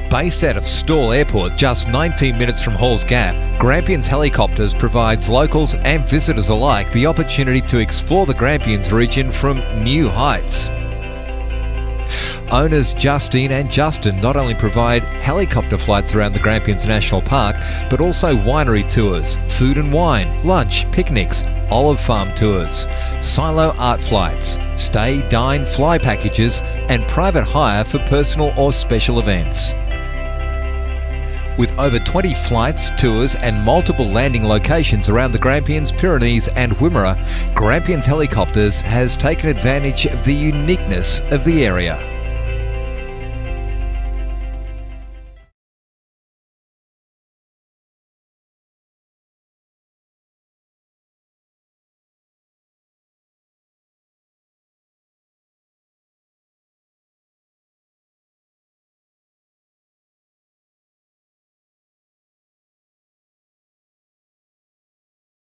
Based out of Stawell Airport, just 19 minutes from Halls Gap, Grampians Helicopters provides locals and visitors alike the opportunity to explore the Grampians region from new heights. Owners Justine and Justin not only provide helicopter flights around the Grampians National Park, but also winery tours, food and wine, lunch, picnics, olive farm tours, silo art flights, stay, dine, fly packages, and private hire for personal or special events. With over 20 flights, tours and multiple landing locations around the Grampians, Pyrenees and Wimmera, Grampians Helicopters has taken advantage of the uniqueness of the area.